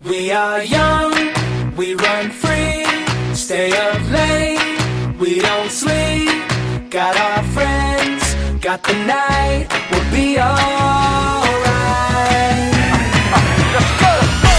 We are young, we run free, stay up late, we don't sleep. Got our friends, got the night, we'll be alright. Let's go!